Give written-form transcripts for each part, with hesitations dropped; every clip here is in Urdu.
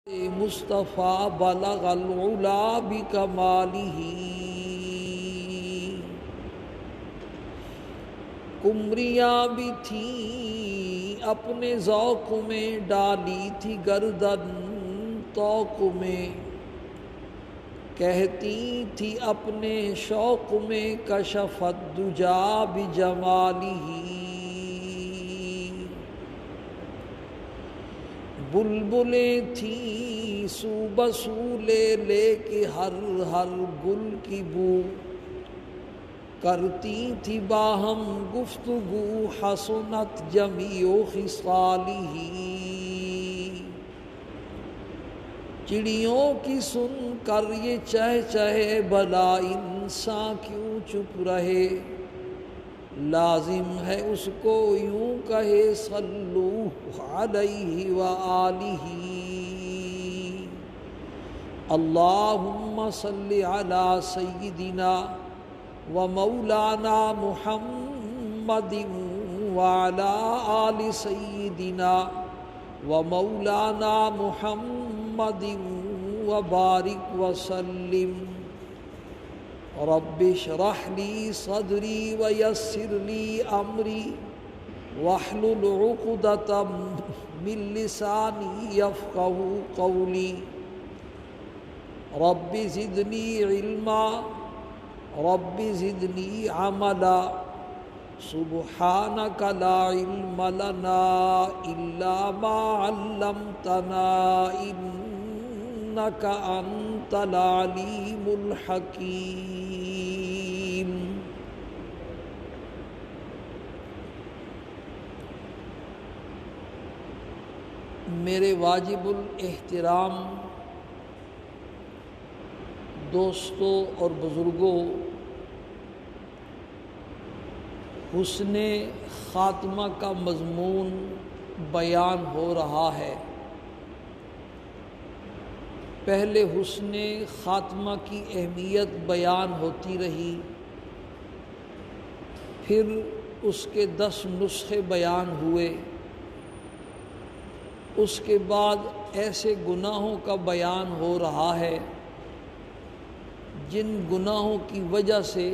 مصطفیٰ بلغ العلا بکمالہ، کمریاں بھی تھیں اپنے ذوق میں، ڈالی تھی گردن طوق میں، کہتی تھی اپنے شوق میں کشف الدجا بجمالہ۔ بلبلیں تھیں سو بسو لے لے کے ہر ہر گل کی بو، کرتی تھی باہم گفتگو حسنت جمیع خصالہ۔ چڑیوں کی سن کر یہ چہچہے بھلا انسان کیوں چپ رہے، لازم ہے اس کو یوں کہے صلو علیہ وآلہ۔ اللہم صلی علی سیدنا و مولانا محمد وعلی آل سیدنا و مولانا محمد وبارک وسلم۔ رب اشرح لی صدری ویسر لی امری واحلل عقدۃ من لسانی یفقہوا قولی۔ رب زدنی علما رب زدنی عملا سبحانک لا علم لنا الا ما علمتنا انک انت العلیم الحکیم۔ میرے واجب الاحترام دوستوں اور بزرگوں، حسن خاتمہ کا مضمون بیان ہو رہا ہے۔ پہلے حسن خاتمہ کی اہمیت بیان ہوتی رہی، پھر اس کے 10 نسخے بیان ہوئے، اس کے بعد ایسے گناہوں کا بیان ہو رہا ہے جن گناہوں کی وجہ سے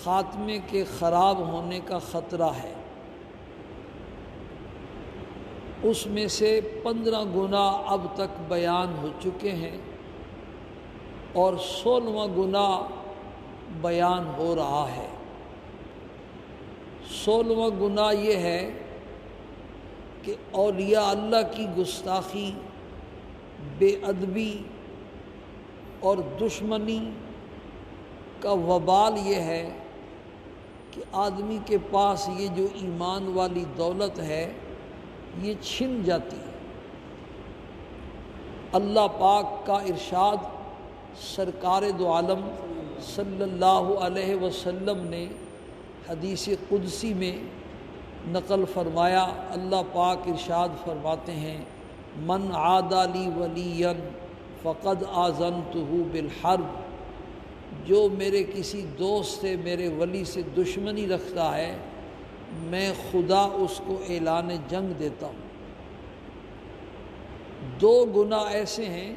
خاتمے کے خراب ہونے کا خطرہ ہے۔ اس میں سے 15 گناہ اب تک بیان ہو چکے ہیں اور 16واں گناہ بیان ہو رہا ہے۔ 16واں گناہ یہ ہے کہ اولیاء اللہ کی گستاخی، بے ادبی اور دشمنی کا وبال یہ ہے کہ آدمی کے پاس یہ جو ایمان والی دولت ہے یہ چھن جاتی ہے۔ اللہ پاک کا ارشاد سرکار دو عالم صلی اللہ علیہ وسلم نے حدیث قدسی میں نقل فرمایا۔ اللہ پاک ارشاد فرماتے ہیں، من عادی لی ولیا فقد آذنتہ بالحرب، جو میرے کسی دوست سے، میرے ولی سے دشمنی رکھتا ہے، میں خدا اس کو اعلان جنگ دیتا ہوں۔ 2 گناہ ایسے ہیں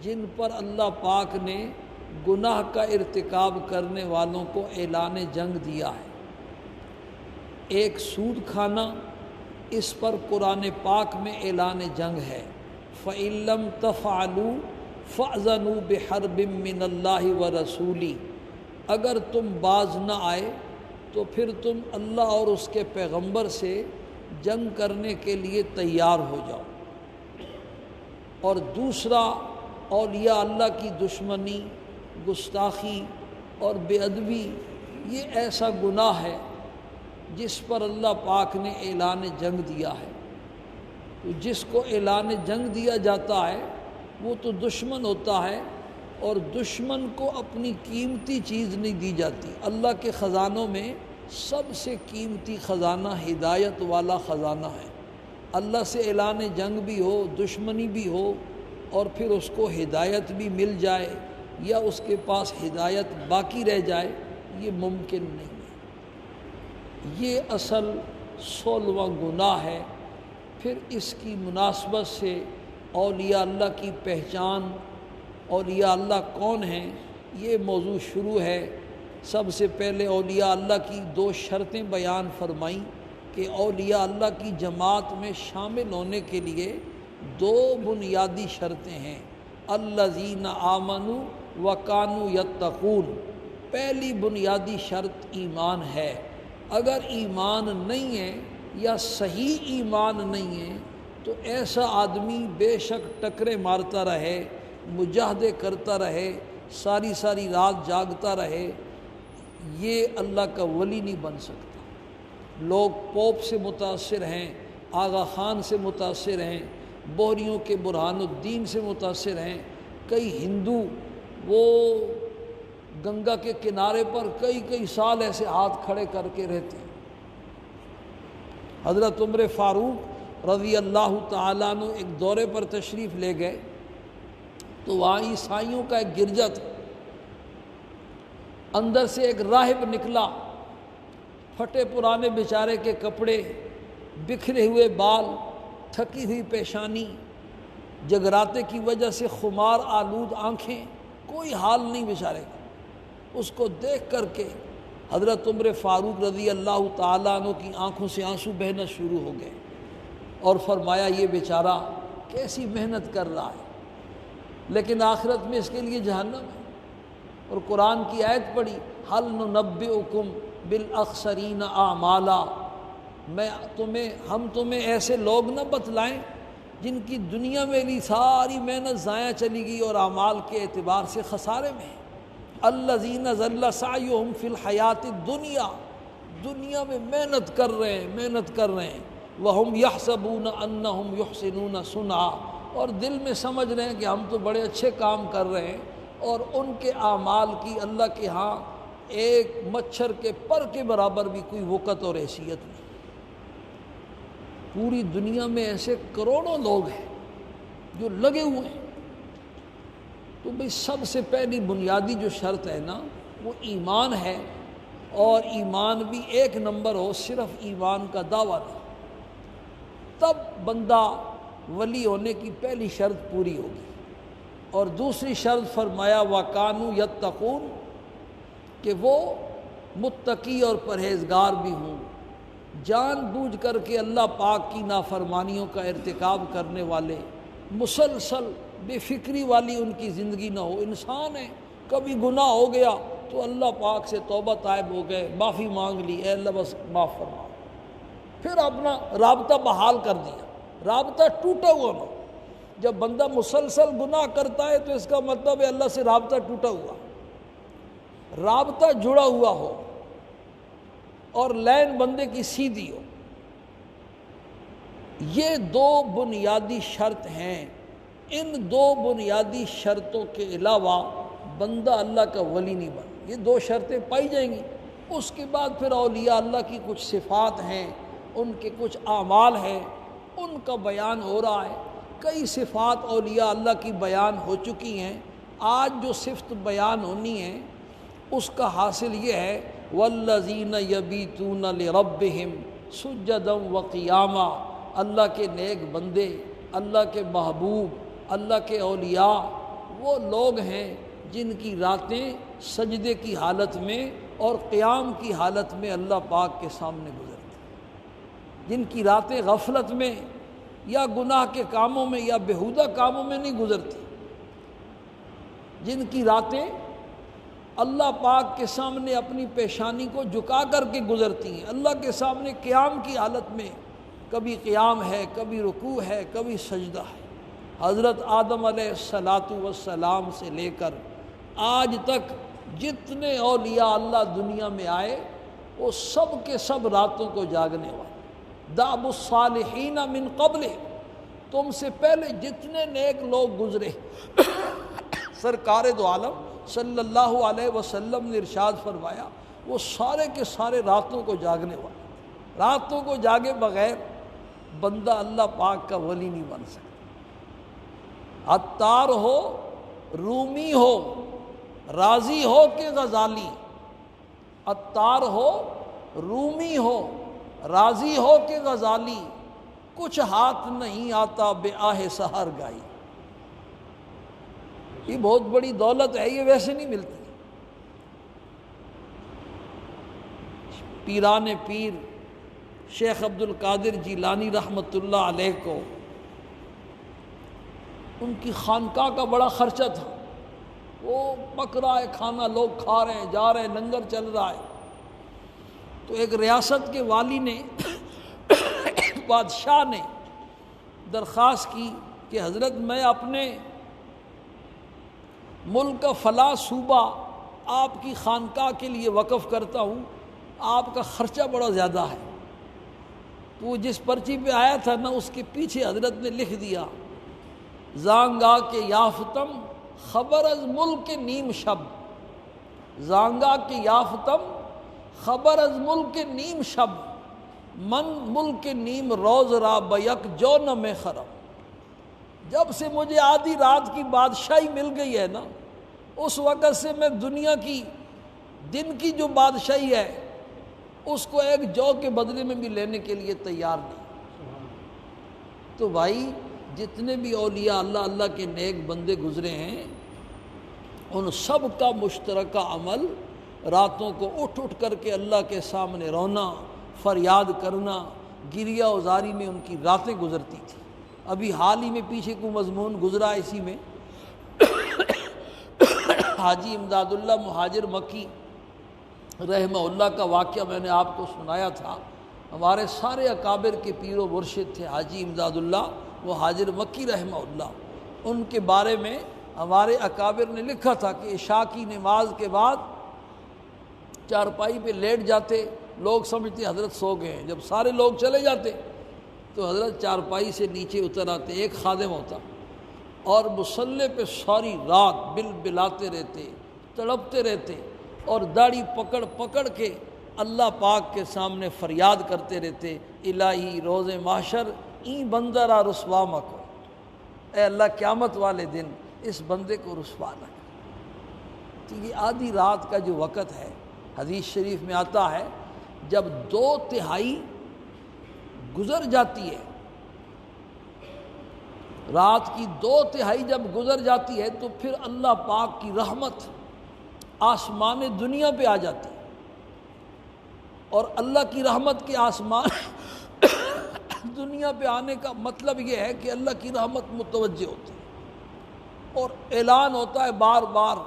جن پر اللہ پاک نے گناہ کا ارتکاب کرنے والوں کو اعلان جنگ دیا ہے۔ ایک سود کھانا، اس پر قرآن پاک میں اعلان جنگ ہے، فَإِن لَّمْ تَفْعَلُوا فَأْذَنُوا بِحَرْبٍ مِّنَ اللَّهِ وَرَسُولِهِ، اگر تم باز نہ آئے تو پھر تم اللہ اور اس کے پیغمبر سے جنگ کرنے کے لیے تیار ہو جاؤ۔ اور دوسرا، اولیاء اللہ کی دشمنی، گستاخی اور بے ادبی، یہ ایسا گناہ ہے جس پر اللہ پاک نے اعلان جنگ دیا ہے۔ تو جس کو اعلان جنگ دیا جاتا ہے وہ تو دشمن ہوتا ہے، اور دشمن کو اپنی قیمتی چیز نہیں دی جاتی۔ اللہ کے خزانوں میں سب سے قیمتی خزانہ ہدایت والا خزانہ ہے۔ اللہ سے اعلان جنگ بھی ہو، دشمنی بھی ہو، اور پھر اس کو ہدایت بھی مل جائے یا اس کے پاس ہدایت باقی رہ جائے، یہ ممکن نہیں ہے۔ یہ اصل 16واں گناہ ہے۔ پھر اس کی مناسبت سے اولیاء اللہ کی پہچان، اولیاء اللہ کون ہیں، یہ موضوع شروع ہے۔ سب سے پہلے اولیاء اللہ کی 2 شرطیں بیان فرمائیں کہ اولیاء اللہ کی جماعت میں شامل ہونے کے لیے 2 بنیادی شرطیں ہیں۔ الذین آمنوا وکانوا یتقون، پہلی بنیادی شرط ایمان ہے۔ اگر ایمان نہیں ہے یا صحیح ایمان نہیں ہے تو ایسا آدمی بے شک ٹکرے مارتا رہے، مجاہدے کرتا رہے، ساری ساری رات جاگتا رہے، یہ اللہ کا ولی نہیں بن سکتا۔ لوگ پوپ سے متاثر ہیں، آغا خان سے متاثر ہیں، بوریوں کے برہان الدین سے متاثر ہیں۔ کئی ہندو وہ گنگا کے کنارے پر کئی سال ایسے ہاتھ کھڑے کر کے رہتے ہیں۔ حضرت عمر فاروق رضی اللہ تعالیٰ عنہ ایک دورے پر تشریف لے گئے تو وہاں عیسائیوں کا ایک گرجا تھا۔ اندر سے ایک راہب نکلا، پھٹے پرانے بیچارے کے کپڑے، بکھرے ہوئے بال، تھکی ہوئی پیشانی، جگراتے کی وجہ سے خمار آلود آنکھیں، کوئی حال نہیں بیچارے کا۔ اس کو دیکھ کر کے حضرت عمر فاروق رضی اللہ تعالیٰ عنہ کی آنکھوں سے آنسو بہنا شروع ہو گئے اور فرمایا یہ بیچارہ کیسی محنت کر رہا ہے، لیکن آخرت میں اس کے لیے جہنم ہے۔ اور قرآن کی آیت پڑھی، هل ننبئکم بالاخسرین اعمالا، ہم تمہیں ایسے لوگ نہ بتلائیں جن کی دنیا میں لی ساری محنت ضائع چلی گئی اور اعمال کے اعتبار سے خسارے میں ہیں۔ الذین ضل سعیہم فی الحیات الدنیا، دنیا میں محنت کر رہے ہیں، وہم یحسبون انہم یحسنون صنعا، اور دل میں سمجھ رہے ہیں کہ ہم تو بڑے اچھے کام کر رہے ہیں، اور ان کے اعمال کی اللہ کے ہاں ایک مچھر کے پر کے برابر بھی کوئی وقت اور حیثیت نہیں۔ پوری دنیا میں ایسے کروڑوں لوگ ہیں جو لگے ہوئے ہیں۔ تو بھئی سب سے پہلی بنیادی جو شرط ہے نا وہ ایمان ہے، اور ایمان بھی 1 نمبر ہو، صرف ایمان کا دعویٰ نہیں، تب بندہ ولی ہونے کی پہلی شرط پوری ہوگی۔ اور دوسری شرط فرمایا وَكَانُوا يَتَّقُونَ، کہ وہ متقی اور پرہیزگار بھی ہوں، جان بوجھ کر کے اللہ پاک کی نافرمانیوں کا ارتکاب کرنے والے، مسلسل بے فکری والی ان کی زندگی نہ ہو۔ انسان ہے، کبھی گناہ ہو گیا تو اللہ پاک سے توبہ طائب ہو گئے، معافی مانگ لی، اے اللہ بس معاف فرما، پھر اپنا رابطہ بحال کر دیا، رابطہ ٹوٹا ہوا نہ۔ جب بندہ مسلسل گناہ کرتا ہے تو اس کا مطلب ہے اللہ سے رابطہ ٹوٹا ہوا، رابطہ جڑا ہوا ہو اور لین بندے کی سیدھی ہو۔ یہ 2 بنیادی شرط ہیں۔ ان 2 بنیادی شرطوں کے علاوہ بندہ اللہ کا ولی نہیں بن۔ یہ 2 شرطیں پائی جائیں گی، اس کے بعد پھر اولیاء اللہ کی کچھ صفات ہیں، ان کے کچھ اعمال ہیں، ان کا بیان ہو رہا ہے۔ کئی صفات اولیاء اللہ کی بیان ہو چکی ہیں، آج جو صفت بیان ہونی ہے اس کا حاصل یہ ہے والذین یبیتون لربہم سجدا وقیاما، اللہ کے نیک بندے، اللہ کے محبوب، اللہ کے اولیاء وہ لوگ ہیں جن کی راتیں سجدے کی حالت میں اور قیام کی حالت میں اللہ پاک کے سامنے گزرتی، جن کی راتیں غفلت میں یا گناہ کے کاموں میں یا بیہودہ کاموں میں نہیں گزرتی، جن کی راتیں اللہ پاک کے سامنے اپنی پیشانی کو جھکا کر کے گزرتی ہیں، اللہ کے سامنے قیام کی حالت میں، کبھی قیام ہے، کبھی رکوع ہے، کبھی سجدہ ہے۔ حضرت آدم علیہ السلام سے لے کر آج تک جتنے اولیاء اللہ دنیا میں آئے وہ سب کے سب راتوں کو جاگنے والے۔ دأب الصالحین من قبل، تم سے پہلے جتنے نیک لوگ گزرے سرکار دو عالم صلی اللہ علیہ وسلم نے ارشاد فرمایا وہ سارے کے سارے راتوں کو جاگنے والے۔ راتوں کو جاگے بغیر بندہ اللہ پاک کا ولی نہیں بن سکتا، عطار ہو، رومی ہو، رازی ہو کہ غزالی، عطار ہو، رومی ہو، رازی ہو کہ غزالی، کچھ ہاتھ نہیں آتا بے آہ سحر گائی۔ یہ بہت بڑی دولت ہے، یہ ویسے نہیں ملتی۔ پیران پیر شیخ عبد القادر جیلانی رحمۃ اللہ علیہ کو ان کی خانقاہ کا بڑا خرچہ تھا، وہ پک رہا ہے کھانا، لوگ کھا رہے ہیں، جا رہے ہیں، لنگر چل رہا ہے۔ تو ایک ریاست کے والی نے بادشاہ نے درخواست کی کہ حضرت میں اپنے ملک کا فلاں صوبہ آپ کی خانقاہ کے لیے وقف کرتا ہوں، آپ کا خرچہ بڑا زیادہ ہے۔ تو وہ جس پرچی پہ آیا تھا نا، اس کے پیچھے حضرت نے لکھ دیا زانگا کے یافتم خبر از ملک نیم شب، زانگا کے یافتم خبر از ملک نیم شب، من ملک نیم روز را بیک جو نہ میں خرم۔ جب سے مجھے آدھی رات کی بادشاہی مل گئی ہے نا، اس وقت سے میں دنیا کی دن کی جو بادشاہی ہے اس کو ایک جو کے بدلے میں بھی لینے کے لیے تیار نہیں۔ تو بھائی جتنے بھی اولیاء اللہ کے نیک بندے گزرے ہیں، ان سب کا مشترکہ عمل راتوں کو اٹھ کر کے اللہ کے سامنے رونا، فریاد کرنا، گریہ ازاری میں ان کی راتیں گزرتی تھیں۔ ابھی حال ہی میں پیچھے کو مضمون گزرا اسی میں، حاجی امداد اللہ مہاجر مکی رحمہ اللہ کا واقعہ میں نے آپ کو سنایا تھا۔ ہمارے سارے اکابر کے پیر و مرشد تھے حاجی امداد اللہ مہاجر مکی رحمہ اللہ۔ ان کے بارے میں ہمارے اکابر نے لکھا تھا کہ عشاء کی نماز کے بعد چارپائی پہ لیٹ جاتے، لوگ سمجھتے حضرت سو گئے ہیں۔ جب سارے لوگ چلے جاتے تو حضرت چارپائی سے نیچے اتر آتے، ایک خادم ہوتا، اور مصلی پہ ساری رات بل بلاتے رہتے، تڑپتے رہتے، اور داڑھی پکڑ پکڑ کے اللہ پاک کے سامنے فریاد کرتے رہتے، الہی روز محشر این بندہ را رسوا مکو، اے اللہ قیامت والے دن اس بندے کو رسوا نہ کر۔ تو یہ آدھی رات کا جو وقت ہے، حدیث شریف میں آتا ہے جب 2/3 گزر جاتی ہے، رات کی 2/3 جب گزر جاتی ہے تو پھر اللہ پاک کی رحمت آسمان دنیا پہ آ جاتی ہے، اور اللہ کی رحمت کے آسمان دنیا پہ آنے کا مطلب یہ ہے کہ اللہ کی رحمت متوجہ ہوتی ہے، اور اعلان ہوتا ہے بار بار،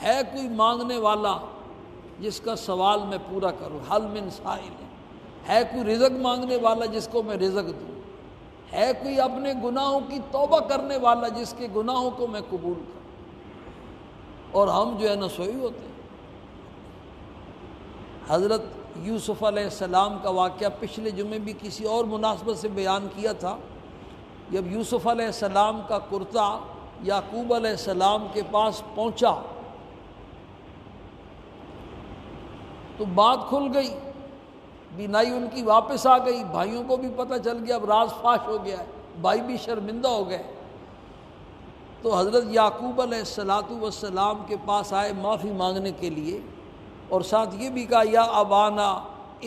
ہے کوئی مانگنے والا جس کا سوال میں پورا کروں، حل من سائل، ہے کوئی رزق مانگنے والا جس کو میں رزق دوں، ہے کوئی اپنے گناہوں کی توبہ کرنے والا جس کے گناہوں کو میں قبول کروں، اور ہم جو ہے نا سوئی ہوتے ہیں۔ حضرت یوسف علیہ السلام کا واقعہ پچھلے جمعے بھی کسی اور مناسبت سے بیان کیا تھا۔ جب یوسف علیہ السلام کا کرتا یعقوب علیہ السلام کے پاس پہنچا تو بات کھل گئی، بینائی ان کی واپس آ گئی، بھائیوں کو بھی پتہ چل گیا، اب راز فاش ہو گیا ہے، بھائی بھی شرمندہ ہو گئے۔ تو حضرت یعقوب علیہ السلام کے پاس آئے معافی مانگنے کے لیے، اور ساتھ یہ بھی کہا یا ابانا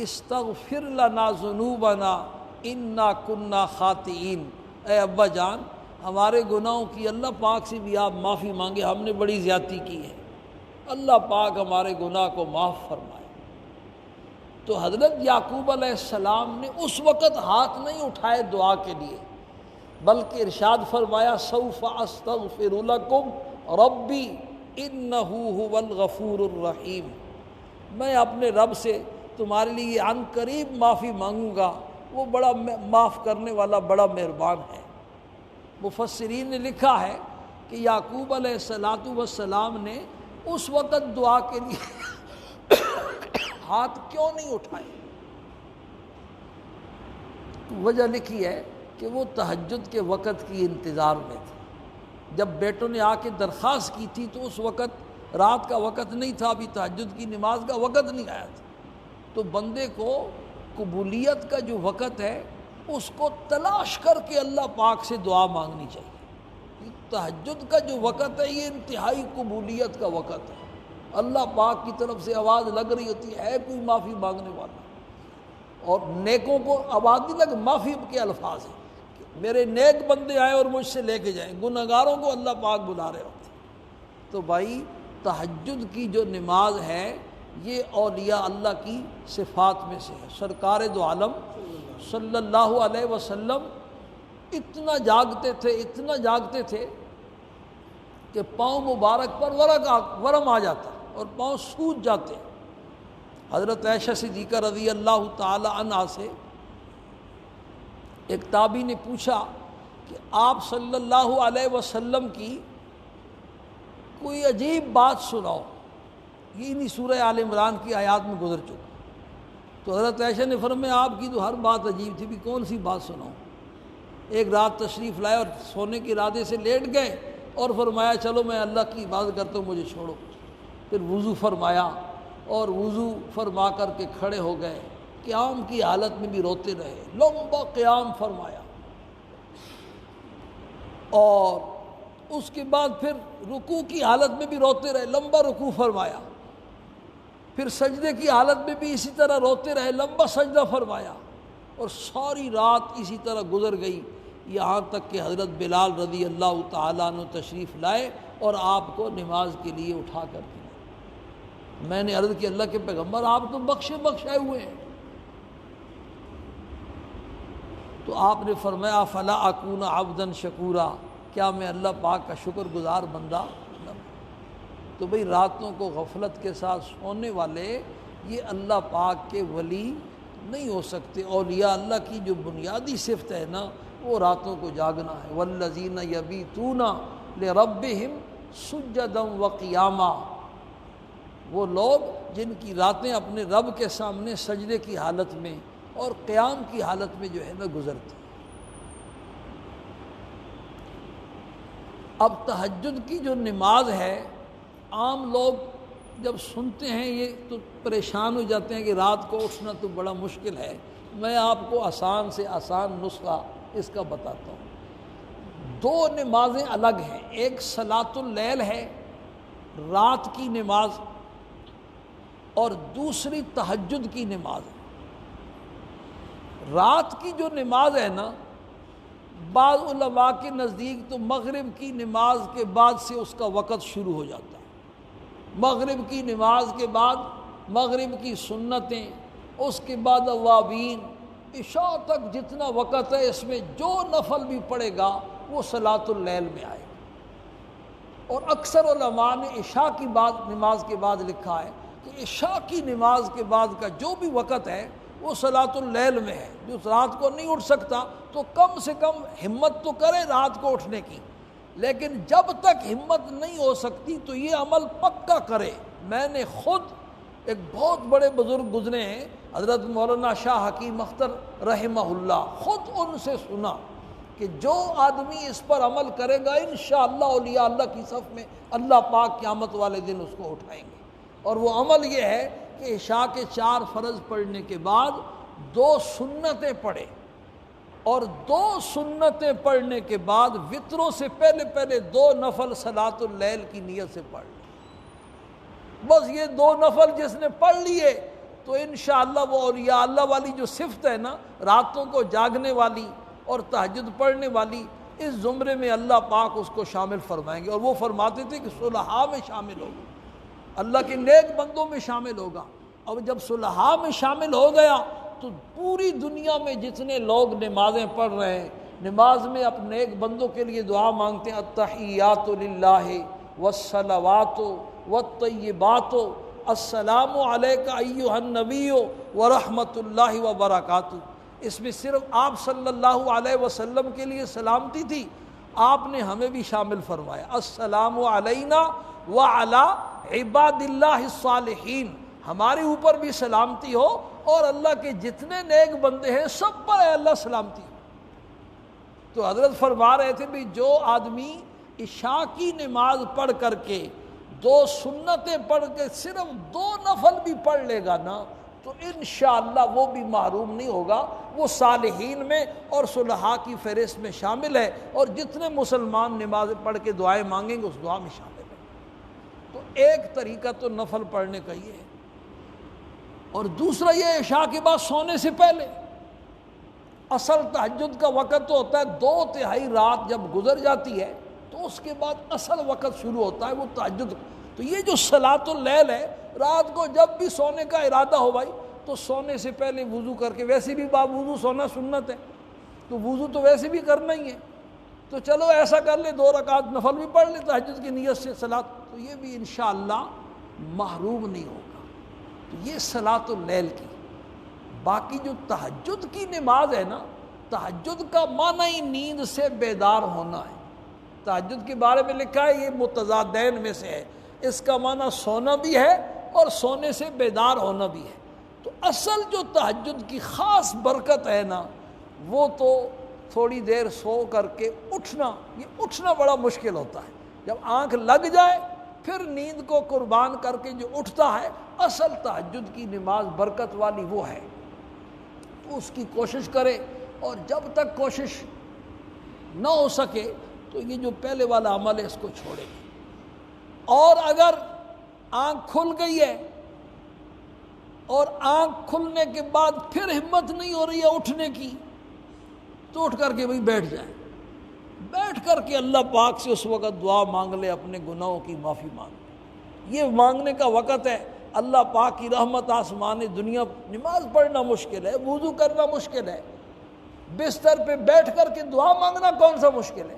استغفر لنا ذنوبنا انا کنا خاطئین، اے ابا جان ہمارے گناہوں کی اللہ پاک سے بھی آپ معافی مانگے، ہم نے بڑی زیادتی کی ہے، اللہ پاک ہمارے گناہ کو معاف فرمائے۔ تو حضرت یعقوب علیہ السلام نے اس وقت ہاتھ نہیں اٹھائے دعا کے لیے، بلکہ ارشاد فرمایا سوف استغفر لکم ربی انہ هو الغفور الرحیم، میں اپنے رب سے تمہارے لیے عن قریب معافی مانگوں گا، وہ بڑا معاف کرنے والا بڑا مہربان ہے۔ مفسرین نے لکھا ہے کہ یعقوب علیہ السلام نے اس وقت دعا کے لیے ہاتھ کیوں نہیں اٹھائے؟ وجہ لکھی ہے کہ وہ تہجد کے وقت کی انتظار میں تھے۔ جب بیٹوں نے آ کے درخواست کی تھی تو اس وقت رات کا وقت نہیں تھا، ابھی تہجد کی نماز کا وقت نہیں آیا تھا۔ تو بندے کو قبولیت کا جو وقت ہے اس کو تلاش کر کے اللہ پاک سے دعا مانگنی چاہیے۔ تہجد کا جو وقت ہے یہ انتہائی قبولیت کا وقت ہے، اللہ پاک کی طرف سے آواز لگ رہی ہوتی ہے کوئی معافی مانگنے والا، اور نیکوں کو آواز نہیں لگے، معافی کے الفاظ ہیں کہ میرے نیک بندے آئے اور مجھ سے لے کے جائیں، گنہگاروں کو اللہ پاک بلا رہے ہوتے ہیں۔ تو بھائی تہجد کی جو نماز ہے یہ اولیاء اللہ کی صفات میں سے ہے۔ سرکار دو عالم صلی اللہ علیہ وسلم اتنا جاگتے تھے کہ پاؤں مبارک پر ورم آ جاتا اور پاؤں سوج جاتے۔ حضرت عائشہ صدیقہ رضی اللہ تعالی عنہا سے ایک تابعی نے پوچھا کہ آپ صلی اللہ علیہ وسلم کی کوئی عجیب بات سناؤ، یہ انہی سورہ آل عمران کی آیات میں گزر چکا۔ تو حضرت عائشہ نے فرمایا آپ کی تو ہر بات عجیب تھی، بھی کون سی بات سناؤں؟ ایک رات تشریف لائے اور سونے کے ارادے سے لیٹ گئے اور فرمایا چلو میں اللہ کی عبادت کرتا ہوں، مجھے چھوڑو۔ پھر وضو فرمایا اور وضو فرما کر کے کھڑے ہو گئے، قیام کی حالت میں بھی روتے رہے، لمبا قیام فرمایا، اور اس کے بعد پھر رکوع کی حالت میں بھی روتے رہے، لمبا رکوع فرمایا، پھر سجدے کی حالت میں بھی اسی طرح روتے رہے، لمبا سجدہ فرمایا، اور ساری رات اسی طرح گزر گئی، یہاں تک کہ حضرت بلال رضی اللہ تعالیٰ عنہ تشریف لائے اور آپ کو نماز کے لیے اٹھا کر دیا۔ میں نے عرض کی اللہ کے پیغمبر آپ تو بخشے ہوئے ہیں۔ تو آپ نے فرمایا فلا اکون عبدا شکورا، کیا میں اللہ پاک کا شکر گزار بندہ نہ ہوں؟ تو بھئی راتوں کو غفلت کے ساتھ سونے والے یہ اللہ پاک کے ولی نہیں ہو سکتے۔ اولیاء اللہ کی جو بنیادی صفت ہے نا وہ راتوں کو جاگنا ہے۔ والذین یبیتون لربہم سجدا وقیاما، وہ لوگ جن کی راتیں اپنے رب کے سامنے سجدے کی حالت میں اور قیام کی حالت میں جو ہے نا گزرتی۔ اب تہجد کی جو نماز ہے، عام لوگ جب سنتے ہیں یہ تو پریشان ہو جاتے ہیں کہ رات کو اٹھنا تو بڑا مشکل ہے۔ میں آپ کو آسان سے آسان نسخہ اس کا بتاتا ہوں۔ دو نمازیں الگ ہیں، ایک صلاۃ اللیل ہے رات کی نماز، اور دوسری تہجد کی نماز ہے۔ رات کی جو نماز ہے نا، بعض علماء کے نزدیک تو مغرب کی نماز کے بعد سے اس کا وقت شروع ہو جاتا ہے۔ مغرب کی نماز کے بعد مغرب کی سنتیں، اس کے بعد اوابین، عشاء تک جتنا وقت ہے اس میں جو نفل بھی پڑے گا وہ صلاۃ اللیل میں آئے گا۔ اور اکثر علماء نے عشاء کی نماز کے بعد لکھا ہے کہ عشاء کی نماز کے بعد کا جو بھی وقت ہے وہ صلاۃ اللیل میں ہے۔ جو رات کو نہیں اٹھ سکتا تو کم سے کم ہمت تو کرے رات کو اٹھنے کی، لیکن جب تک ہمت نہیں ہو سکتی تو یہ عمل پکا کرے۔ میں نے خود ایک بہت بڑے بزرگ گزرے ہیں حضرت مولانا شاہ حکیم اختر رحمہ اللہ، خود ان سے سنا کہ جو آدمی اس پر عمل کرے گا انشاءاللہ اولیاء اللہ کی صف میں اللہ پاک قیامت والے دن اس کو اٹھائیں گے۔ اور وہ عمل یہ ہے کہ عشاء کے 4 فرض پڑھنے کے بعد 2 سنتیں پڑھے، اور 2 سنتیں پڑھنے کے بعد وتروں سے پہلے 2 نفل صلاۃ اللیل کی نیت سے پڑھ لیں۔ بس یہ 2 نفل جس نے پڑھ لیے تو انشاءاللہ وہ اولیاء اللہ والی جو صفت ہے نا، راتوں کو جاگنے والی اور تہجد پڑھنے والی، اس زمرے میں اللہ پاک اس کو شامل فرمائیں گے۔ اور وہ فرماتے تھے کہ صلحاء میں شامل ہوگا، اللہ کے نیک بندوں میں شامل ہوگا۔ اور جب صلحاء میں شامل ہو گیا تو پوری دنیا میں جتنے لوگ نمازیں پڑھ رہے ہیں، نماز میں اپنے نیک بندوں کے لیے دعا مانگتے ہیں، التحیات للہ والصلوات والطیبات السلام علیک ایھا النبی ورحمۃ اللہ وبرکاتہ۔ اس میں صرف آپ صلی اللہ علیہ وسلم کے لیے سلامتی تھی، آپ نے ہمیں بھی شامل فرمایا، السلام علینا وعلی عباد اللہ الصالحین، ہمارے اوپر بھی سلامتی ہو اور اللہ کے جتنے نیک بندے ہیں سب پر اے اللہ سلامتی ہو۔ تو حضرت فرما رہے تھے بھی جو آدمی عشاء کی نماز پڑھ کر کے 2 سنتیں پڑھ کے صرف 2 نفل بھی پڑھ لے گا نا تو انشاءاللہ وہ بھی محروم نہیں ہوگا، وہ صالحین میں اور صلحاء کی فہرست میں شامل ہے، اور جتنے مسلمان نماز پڑھ کے دعائیں مانگیں گے اس دعا میں شامل ہے۔ تو ایک طریقہ تو نفل پڑھنے کا یہ ہے، اور دوسرا یہ عشاء کے بعد سونے سے پہلے، اصل تہجد کا وقت تو ہوتا ہے 2/3 رات جب گزر جاتی ہے تو اس کے بعد اصل وقت شروع ہوتا ہے وہ تہجد۔ تو یہ جو صلاۃ اللیل ہے، رات کو جب بھی سونے کا ارادہ ہو بھائی تو سونے سے پہلے وضو کر کے، ویسے بھی وضو سونا سنت ہے تو وضو تو ویسے بھی کرنا ہی ہے، تو چلو ایسا کر لے 2 رکعت نفل بھی پڑھ لے تہجد کی نیت سے صلاۃ، تو یہ بھی انشاءاللہ محروم نہیں ہوگا۔ تو یہ صلاۃ اللیل کی۔ باقی جو تہجد کی نماز ہے نا، تہجد کا معنی ہی نیند سے بیدار ہونا ہے۔ تہجد کے بارے میں لکھا ہے یہ متضادین میں سے ہے، اس کا معنی سونا بھی ہے اور سونے سے بیدار ہونا بھی ہے۔ تو اصل جو تہجد کی خاص برکت ہے نا، وہ تو تھوڑی دیر سو کر کے اٹھنا، یہ اٹھنا بڑا مشکل ہوتا ہے۔ جب آنکھ لگ جائے پھر نیند کو قربان کر کے جو اٹھتا ہے، اصل تہجد کی نماز برکت والی وہ ہے، تو اس کی کوشش کرے، اور جب تک کوشش نہ ہو سکے تو یہ جو پہلے والا عمل ہے اس کو چھوڑے۔ اور اگر آنکھ کھل گئی ہے اور آنکھ کھلنے کے بعد پھر ہمت نہیں ہو رہی ہے اٹھنے کی، تو اٹھ کر کے بیٹھ جائے، بیٹھ کر کے اللہ پاک سے اس وقت دعا مانگ لے، اپنے گناہوں کی معافی مانگ لے۔ یہ مانگنے کا وقت ہے، اللہ پاک کی رحمت آسمان دنیا۔ نماز پڑھنا مشکل ہے، وضو کرنا مشکل ہے، بستر پہ بیٹھ کر کے دعا مانگنا کون سا مشکل ہے؟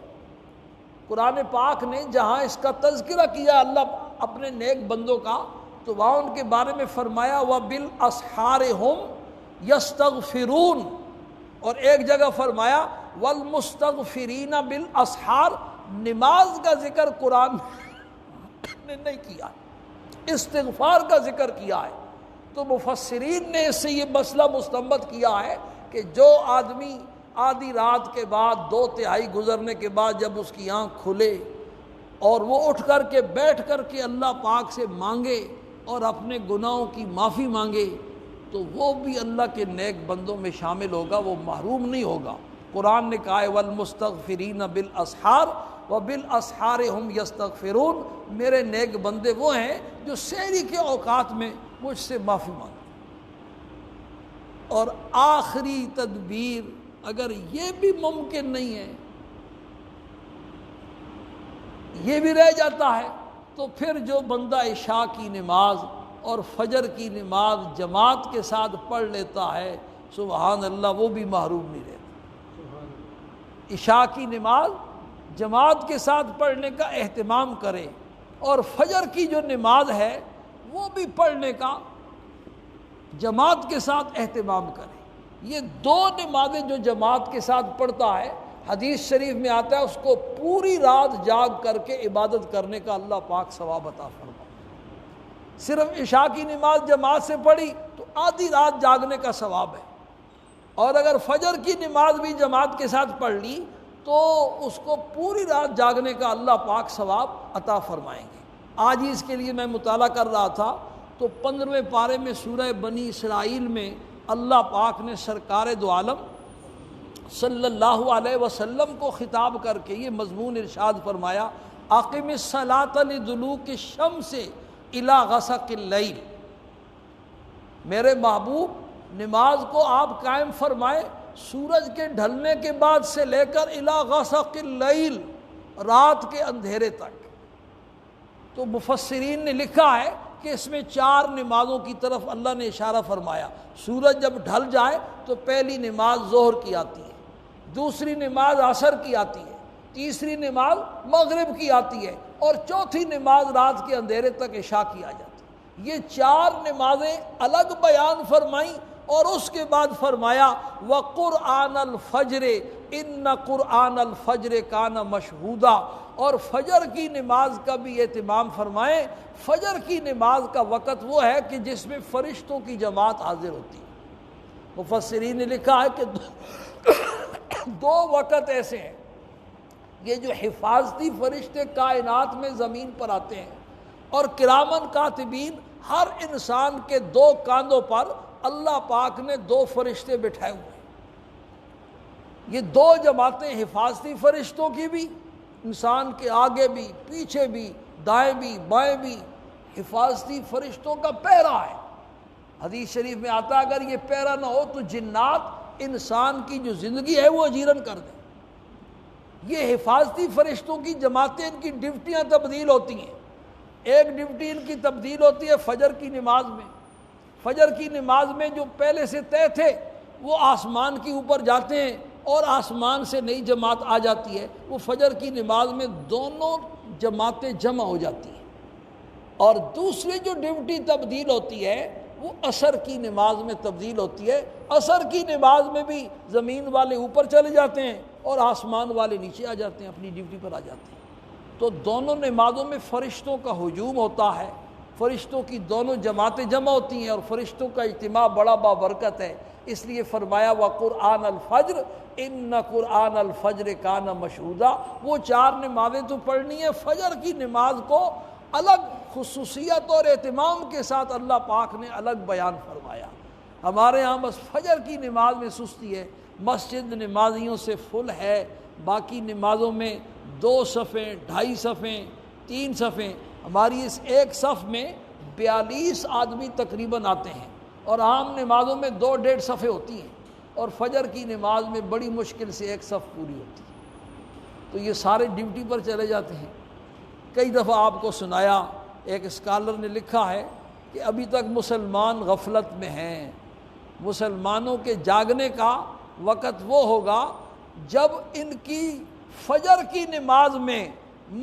قرآن پاک نے جہاں اس کا تذکرہ کیا اللہ اپنے نیک بندوں کا، تو وہاں ان کے بارے میں فرمایا وَبِالْأَسْحَارِ هُمْ يَسْتَغْفِرُونَ، اور ایک جگہ فرمایا وَالْمُسْتَغْفِرِينَ بِالْأَسْحَارِ۔ نماز کا ذکر قرآن نے نہیں کیا، استغفار کا ذکر کیا ہے۔ تو مفسرین نے اس سے یہ مسئلہ مستنبط کیا ہے کہ جو آدمی آدھی رات کے بعد 2/3 گزرنے کے بعد جب اس کی آنکھ کھلے اور وہ اٹھ کر کے بیٹھ کر کے اللہ پاک سے مانگے اور اپنے گناہوں کی معافی مانگے، تو وہ بھی اللہ کے نیک بندوں میں شامل ہوگا، وہ محروم نہیں ہوگا۔ قرآن نے کہا ہے وَالْمُسْتَغْفِرِينَ بِالْأَسْحَارِ وَبِالْأَسْحَارِ هُمْ يَسْتَغْفِرُونَ۔ میرے نیک بندے وہ ہیں جو سحری کے اوقات میں مجھ سے معافی مانگتے۔ اور آخری تدبیر، اگر یہ بھی ممکن نہیں ہے، یہ بھی رہ جاتا ہے، تو پھر جو بندہ عشاء کی نماز اور فجر کی نماز جماعت کے ساتھ پڑھ لیتا ہے، سبحان اللہ، وہ بھی محروم نہیں رہتا۔ عشاء کی نماز جماعت کے ساتھ پڑھنے کا اہتمام کرے، اور فجر کی جو نماز ہے وہ بھی پڑھنے کا جماعت کے ساتھ اہتمام کرے۔ یہ 2 نمازیں جو جماعت کے ساتھ پڑھتا ہے، حدیث شریف میں آتا ہے اس کو پوری رات جاگ کر کے عبادت کرنے کا اللہ پاک ثواب عطا فرمائے۔ صرف عشاء کی نماز جماعت سے پڑھی تو آدھی رات جاگنے کا ثواب ہے، اور اگر فجر کی نماز بھی جماعت کے ساتھ پڑھ لی تو اس کو پوری رات جاگنے کا اللہ پاک ثواب عطا فرمائیں گے۔ آج ہی اس کے لیے میں مطالعہ کر رہا تھا تو 15ویں پارے میں سورہ بنی اسرائیل میں اللہ پاک نے سرکار دو عالم صلی اللہ علیہ وسلم کو خطاب کر کے یہ مضمون ارشاد فرمایا، اقم الصلاۃ لدلوک الشمس الی غسق اللیل۔ میرے محبوب نماز کو آپ قائم فرمائیں سورج کے ڈھلنے کے بعد سے لے کر الی غسق اللیل، رات کے اندھیرے تک۔ تو مفسرین نے لکھا ہے کہ اس میں 4 نمازوں کی طرف اللہ نے اشارہ فرمایا۔ سورج جب ڈھل جائے تو پہلی نماز ظہر کی آتی ہے، دوسری نماز عصر کی آتی ہے، تیسری نماز مغرب کی آتی ہے، اور چوتھی نماز رات کے اندھیرے تک عشاء کی آ جاتی ہے۔ یہ 4 نمازیں الگ بیان فرمائیں، اور اس کے بعد فرمایا وَقُرْآنَ الْفَجْرِ إِنَّ قُرْآنَ الْفَجْرِ كَانَ مَشْهُودًا، اور فجر کی نماز کا بھی اہتمام فرمائیں۔ فجر کی نماز کا وقت وہ ہے کہ جس میں فرشتوں کی جماعت حاضر ہوتی ہے۔ مفسرین نے لکھا ہے کہ 2 وقت ایسے ہیں، یہ جو حفاظتی فرشتے کائنات میں زمین پر آتے ہیں، اور کرامن کاتبین، ہر انسان کے 2 کاندھوں پر اللہ پاک نے 2 فرشتے بٹھائے ہوئے ہیں۔ یہ 2 جماعتیں حفاظتی فرشتوں کی بھی، انسان کے آگے بھی پیچھے بھی دائیں بھی بائیں بھی حفاظتی فرشتوں کا پہرا ہے۔ حدیث شریف میں آتا اگر یہ پیرا نہ ہو تو جنات انسان کی جو زندگی ہے وہ اجیرن کر دیں۔ یہ حفاظتی فرشتوں کی جماعتیں، ان کی ڈیوٹیاں تبدیل ہوتی ہیں۔ ایک ڈیوٹی ان کی تبدیل ہوتی ہے فجر کی نماز میں۔ فجر کی نماز میں جو پہلے سے طے تھے وہ آسمان کے اوپر جاتے ہیں اور آسمان سے نئی جماعت آ جاتی ہے، وہ فجر کی نماز میں دونوں جماعتیں جمع ہو جاتی ہیں۔ اور دوسری جو ڈیوٹی تبدیل ہوتی ہے وہ عصر کی نماز میں تبدیل ہوتی ہے۔ عصر کی نماز میں بھی زمین والے اوپر چلے جاتے ہیں اور آسمان والے نیچے آ جاتے ہیں، اپنی ڈیوٹی پر آ جاتے ہیں۔ تو دونوں نمازوں میں فرشتوں کا ہجوم ہوتا ہے، فرشتوں کی دونوں جماعتیں جمع ہوتی ہیں اور فرشتوں کا اجتماع بڑا بابرکت ہے۔ اس لیے فرمایا وقرآن الفجر ان قرآن الفجر کان مشہودا۔ وہ 4 نمازیں تو پڑھنی ہے، فجر کی نماز کو الگ خصوصیت اور اہتمام کے ساتھ اللہ پاک نے الگ بیان فرمایا۔ ہمارے ہاں بس فجر کی نماز میں سستی ہے، مسجد نمازیوں سے فل ہے، باقی نمازوں میں 2 صفیں، 2.5 صفیں، 3 صفیں، ہماری اس ایک صف میں 42 آدمی تقریباً آتے ہیں، اور عام نمازوں میں 2-1.5 صفیں ہوتی ہیں، اور فجر کی نماز میں بڑی مشکل سے ایک صف پوری ہوتی ہے۔ تو یہ سارے ڈیوٹی پر چلے جاتے ہیں۔ کئی دفعہ آپ کو سنایا، ایک اسکالر نے لکھا ہے کہ ابھی تک مسلمان غفلت میں ہیں۔ مسلمانوں کے جاگنے کا وقت وہ ہوگا جب ان کی فجر کی نماز میں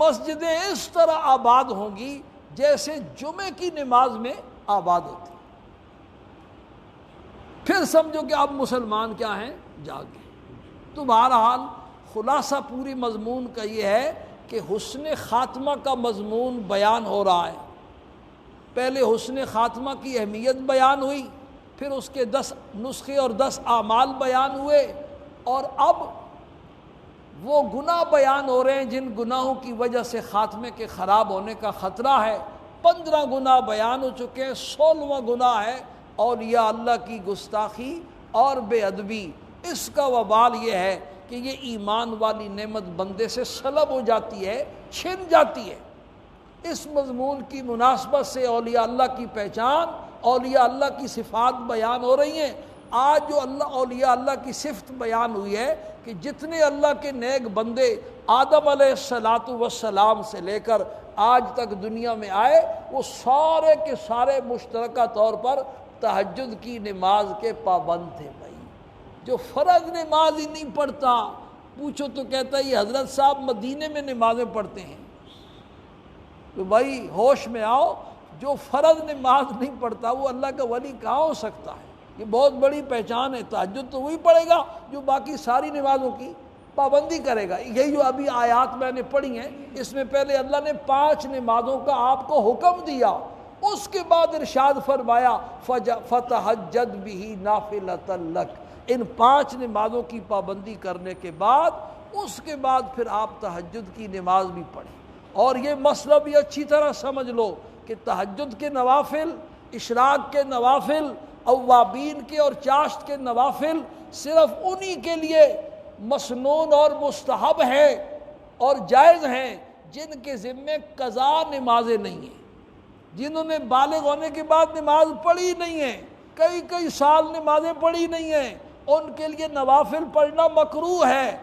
مسجدیں اس طرح آباد ہوں گی جیسے جمعے کی نماز میں آباد ہوتی، پھر سمجھو کہ اب مسلمان کیا ہیں، جاگ گئے۔ تو بہرحال خلاصہ پوری مضمون کا یہ ہے کہ حسن خاتمہ کا مضمون بیان ہو رہا ہے۔ پہلے حسن خاتمہ کی اہمیت بیان ہوئی، پھر اس کے 10 نسخے اور 10 اعمال بیان ہوئے، اور اب وہ گناہ بیان ہو رہے ہیں جن گناہوں کی وجہ سے خاتمے کے خراب ہونے کا خطرہ ہے۔ 15 گناہ بیان ہو چکے ہیں، 16واں گناہ ہے اولیاء اللہ کی گستاخی اور بے ادبی۔ اس کا وبال یہ ہے کہ یہ ایمان والی نعمت بندے سے سلب ہو جاتی ہے، چھن جاتی ہے۔ اس مضمون کی مناسبت سے اولیاء اللہ کی پہچان، اولیاء اللہ کی صفات بیان ہو رہی ہیں۔ آج جو اولیاء اللہ کی صفت بیان ہوئی ہے کہ جتنے اللہ کے نیک بندے آدم علیہ السلام سے لے کر آج تک دنیا میں آئے، وہ سارے کے سارے مشترکہ طور پر تہجد کی نماز کے پابند تھے۔ بھائی جو فرض نماز ہی نہیں پڑھتا، پوچھو تو کہتا ہے یہ حضرت صاحب مدینے میں نمازیں پڑھتے ہیں۔ تو بھائی ہوش میں آؤ، جو فرض نماز نہیں پڑھتا وہ اللہ کا ولی کہاں ہو سکتا ہے؟ یہ بہت بڑی پہچان ہے۔ تہجد تو وہی پڑھے گا جو باقی ساری نمازوں کی پابندی کرے گا۔ یہی جو ابھی آیات میں نے پڑھی ہیں، اس میں پہلے اللہ نے 5 نمازوں کا آپ کو حکم دیا، اس کے بعد ارشاد فرمایا فَتَہَجَّدْ بِهِ نَافِلَةً لَكَ۔ ان 5 نمازوں کی پابندی کرنے کے بعد اس کے بعد پھر آپ تہجد کی نماز بھی پڑھیں۔ اور یہ مسئلہ بھی اچھی طرح سمجھ لو کہ تہجد کے نوافل، اشراق کے نوافل، اوابین کے اور چاشت کے نوافل صرف انہی کے لیے مسنون اور مستحب ہیں اور جائز ہیں جن کے ذمے قضا نمازیں نہیں ہیں، جنہوں نے بالغ ہونے کے بعد نماز پڑھی نہیں ہے، کئی سال نمازیں پڑھی نہیں ہیں، ان کے لیے نوافل پڑھنا مکروہ ہے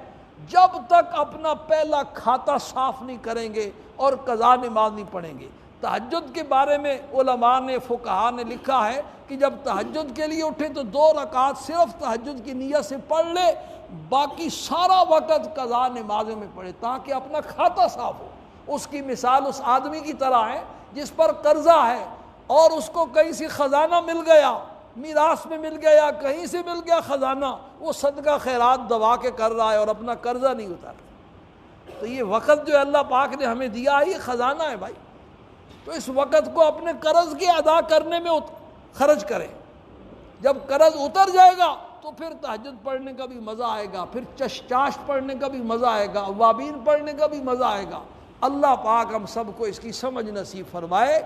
جب تک اپنا پہلا کھاتا صاف نہیں کریں گے اور قضا نماز نہیں پڑھیں گے۔ تہجد کے بارے میں علماء نے، فقہاء نے لکھا ہے کہ جب تہجد کے لیے اٹھے تو 2 رکعت صرف تہجد کی نیت سے پڑھ لے، باقی سارا وقت قضا نمازوں میں پڑھے تاکہ اپنا کھاتا صاف ہو۔ اس کی مثال اس آدمی کی طرح ہے جس پر قرضہ ہے اور اس کو کہیں سے خزانہ مل گیا، میراث میں مل گیا، کہیں سے مل گیا خزانہ، وہ صدقہ خیرات دبا کے کر رہا ہے اور اپنا قرضہ نہیں اتارتا۔ تو یہ وقت جو اللہ پاک نے ہمیں دیا ہے یہ خزانہ ہے بھائی، تو اس وقت کو اپنے قرض کے ادا کرنے میں خرچ کریں۔ جب قرض اتر جائے گا تو پھر تہجد پڑھنے کا بھی مزہ آئے گا، پھر چاشت پڑھنے کا بھی مزہ آئے گا، اوابین پڑھنے کا بھی مزہ آئے گا۔ اللہ پاک ہم سب کو اس کی سمجھ نصیب فرمائے۔